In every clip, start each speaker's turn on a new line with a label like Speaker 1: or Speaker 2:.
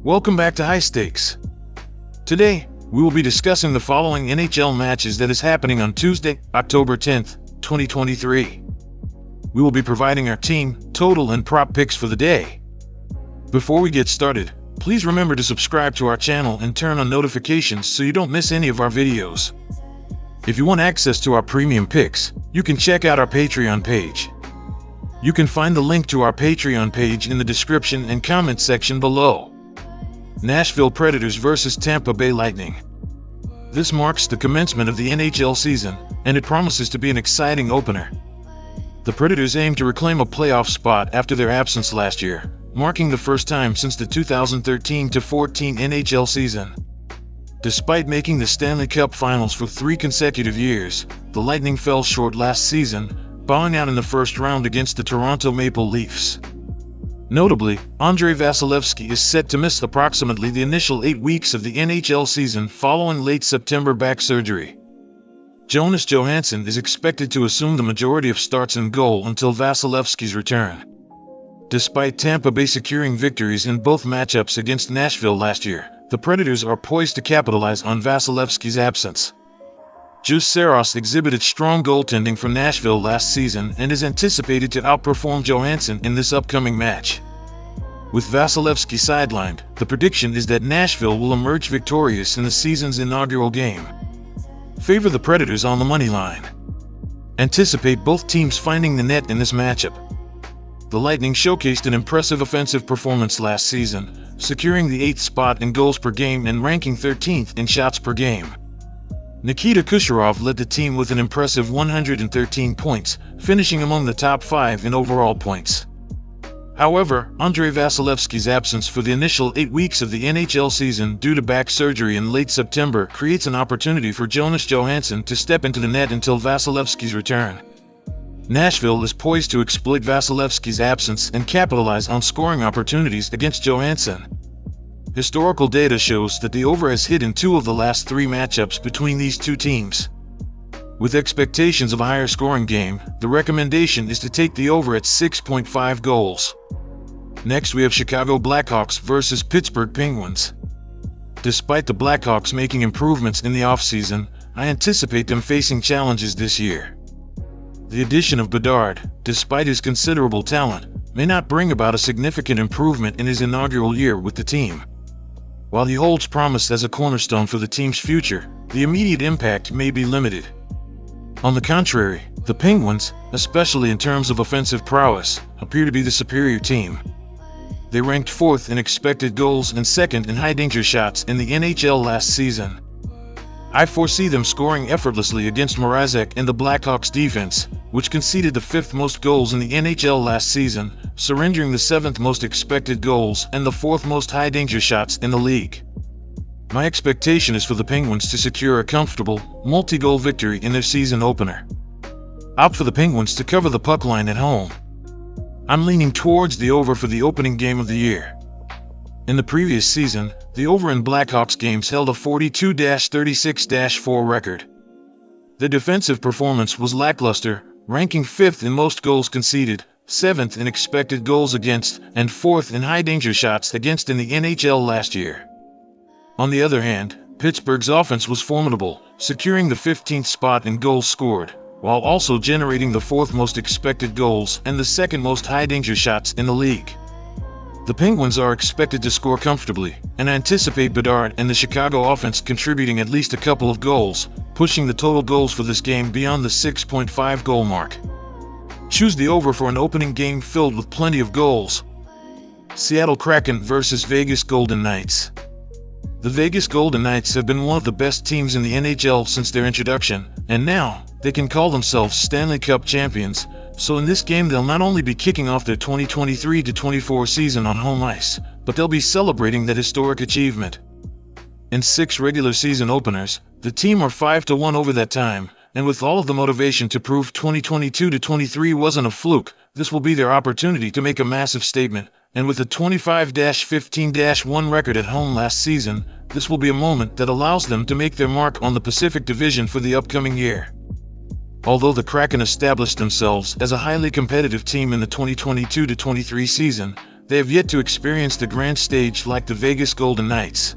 Speaker 1: Welcome back to High Stakes. Today, we will be discussing the following NHL matches that is happening on Tuesday, October 10th, 2023. We will be providing our team, total, and prop picks for the day. Before we get started, please remember to subscribe to our channel and turn on notifications so you don't miss any of our videos. If you want access to our premium picks, you can check out our Patreon page. You can find the link to our Patreon page in the description and comment section below. Nashville Predators vs Tampa Bay Lightning. This marks the commencement of the NHL season, and it promises to be an exciting opener. The Predators aim to reclaim a playoff spot after their absence last year, marking the first time since the 2013-14 NHL season. Despite making the Stanley Cup Finals for 3 consecutive years, the Lightning fell short last season, bowing out in the first round against the Toronto Maple Leafs. Notably, Andrei Vasilevskiy is set to miss approximately the initial 8 weeks of the NHL season following late September back surgery. Jonas Johansson is expected to assume the majority of starts and goal until Vasilevskiy's return. Despite Tampa Bay securing victories in both matchups against Nashville last year, the Predators are poised to capitalize on Vasilevskiy's absence. Juuse Saros exhibited strong goaltending for Nashville last season and is anticipated to outperform Johansson in this upcoming match. With Vasilevskiy sidelined, the prediction is that Nashville will emerge victorious in the season's inaugural game. Favor the Predators on the money line. Anticipate both teams finding the net in this matchup. The Lightning showcased an impressive offensive performance last season, securing the 8th spot in goals per game and ranking 13th in shots per game. Nikita Kucherov led the team with an impressive 113 points, finishing among the top 5 in overall points. However, Andrei Vasilevskiy's absence for the initial 8 weeks of the NHL season due to back surgery in late September creates an opportunity for Jonas Johansson to step into the net until Vasilevskiy's return. Nashville is poised to exploit Vasilevskiy's absence and capitalize on scoring opportunities against Johansson. Historical data shows that the over has hit in 2 of the last 3 matchups between these two teams. With expectations of a higher scoring game, the recommendation is to take the over at 6.5 goals. Next, we have Chicago Blackhawks vs Pittsburgh Penguins. Despite the Blackhawks making improvements in the offseason, I anticipate them facing challenges this year. The addition of Bedard, despite his considerable talent, may not bring about a significant improvement in his inaugural year with the team. While he holds promise as a cornerstone for the team's future, the immediate impact may be limited. On the contrary, the Penguins, especially in terms of offensive prowess, appear to be the superior team. They ranked 4th in expected goals and 2nd in high-danger shots in the NHL last season. I foresee them scoring effortlessly against Mrazek and the Blackhawks defense, which conceded the 5th most goals in the NHL last season, surrendering the 7th most expected goals and the 4th most high-danger shots in the league. My expectation is for the Penguins to secure a comfortable, multi-goal victory in their season opener. Opt for the Penguins to cover the puck line at home. I'm leaning towards the over for the opening game of the year. In the previous season, the over in Blackhawks games held a 42-36-4 record. Their defensive performance was lackluster, ranking 5th in most goals conceded, 7th in expected goals against, and 4th in high-danger shots against in the NHL last year. On the other hand, Pittsburgh's offense was formidable, securing the 15th spot in goals scored, while also generating the 4th most expected goals and the 2nd most high-danger shots in the league. The Penguins are expected to score comfortably, and I anticipate Bedard and the Chicago offense contributing at least a couple of goals, pushing the total goals for this game beyond the 6.5 goal mark. Choose the over for an opening game filled with plenty of goals. Seattle Kraken vs Vegas Golden Knights. The Vegas Golden Knights have been one of the best teams in the NHL since their introduction, and now they can call themselves Stanley Cup champions. So in this game, they'll not only be kicking off their 2023-24 season on home ice, but they'll be celebrating that historic achievement. In 6 regular season openers, the team are 5-1 over that time, and with all of the motivation to prove 2022-23 wasn't a fluke, this will be their opportunity to make a massive statement, and with a 25-15-1 record at home last season, this will be a moment that allows them to make their mark on the Pacific Division for the upcoming year. Although the Kraken established themselves as a highly competitive team in the 2022-23 season, they have yet to experience the grand stage like the Vegas Golden Knights.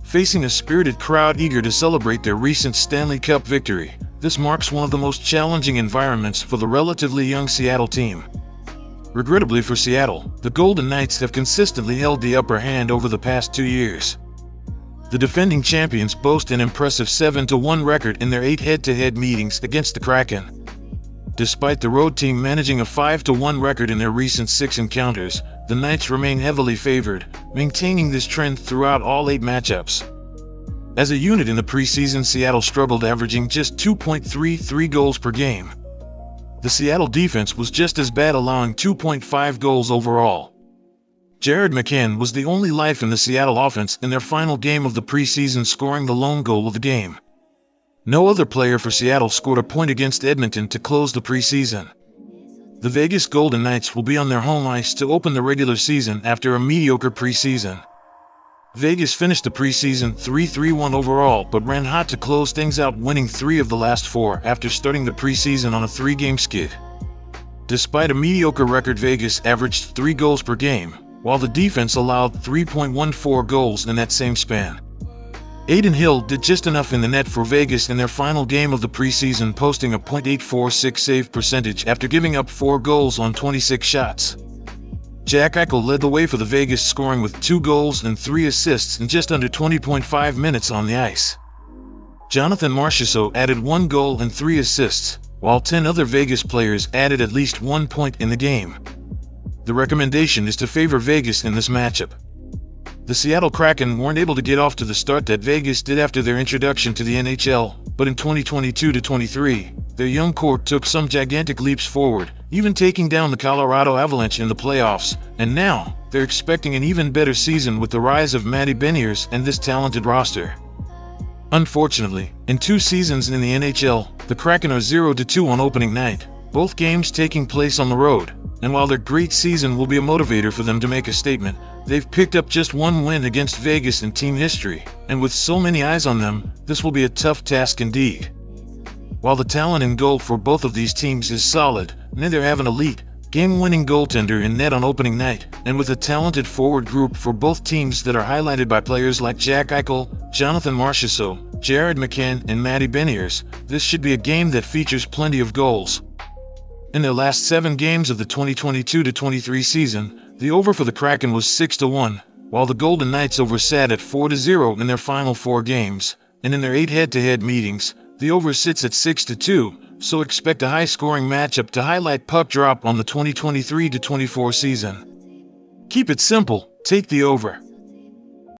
Speaker 1: Facing a spirited crowd eager to celebrate their recent Stanley Cup victory, this marks one of the most challenging environments for the relatively young Seattle team. Regrettably for Seattle, the Golden Knights have consistently held the upper hand over the past 2 years. The defending champions boast an impressive 7-1 record in their 8 head-to-head meetings against the Kraken. Despite the road team managing a 5-1 record in their recent 6 encounters, the Knights remain heavily favored, maintaining this trend throughout all 8 matchups. As a unit in the preseason, Seattle struggled, averaging just 2.33 goals per game. The Seattle defense was just as bad, allowing 2.5 goals overall. Jared McCann was the only life in the Seattle offense in their final game of the preseason, scoring the lone goal of the game. No other player for Seattle scored a point against Edmonton to close the preseason. The Vegas Golden Knights will be on their home ice to open the regular season after a mediocre preseason. Vegas finished the preseason 3-3-1 overall, but ran hot to close things out, winning 3 of the last 4 after starting the preseason on a 3-game skid. Despite a mediocre record, Vegas averaged 3 goals per game, while the defense allowed 3.14 goals in that same span. Adin Hill did just enough in the net for Vegas in their final game of the preseason, posting a .846 save percentage after giving up 4 goals on 26 shots. Jack Eichel led the way for the Vegas, scoring with 2 goals and 3 assists in just under 20.5 minutes on the ice. Jonathan Marchessault added 1 goal and 3 assists, while 10 other Vegas players added at least 1 point in the game. The recommendation is to favor Vegas in this matchup. The Seattle Kraken weren't able to get off to the start that Vegas did after their introduction to the NHL, but in 2022-23, their young core took some gigantic leaps forward, even taking down the Colorado Avalanche in the playoffs, and now they're expecting an even better season with the rise of Matty Beniers and this talented roster. Unfortunately, in 2 seasons in the NHL, the Kraken are 0-2 on opening night, both games taking place on the road, and while their great season will be a motivator for them to make a statement, they've picked up just 1 win against Vegas in team history, and with so many eyes on them, this will be a tough task indeed. While the talent in goal for both of these teams is solid, neither have an elite, game-winning goaltender in net on opening night, and with a talented forward group for both teams that are highlighted by players like Jack Eichel, Jonathan Marchessault, Jared McCann, and Matty Beniers, this should be a game that features plenty of goals. In their last 7 games of the 2022-23 season, the over for the Kraken was 6-1, while the Golden Knights over sat at 4-0 in their final 4 games, and in their 8 head-to-head meetings, the over sits at 6-2, so expect a high-scoring matchup to highlight puck drop on the 2023-24 season. Keep it simple, take the over.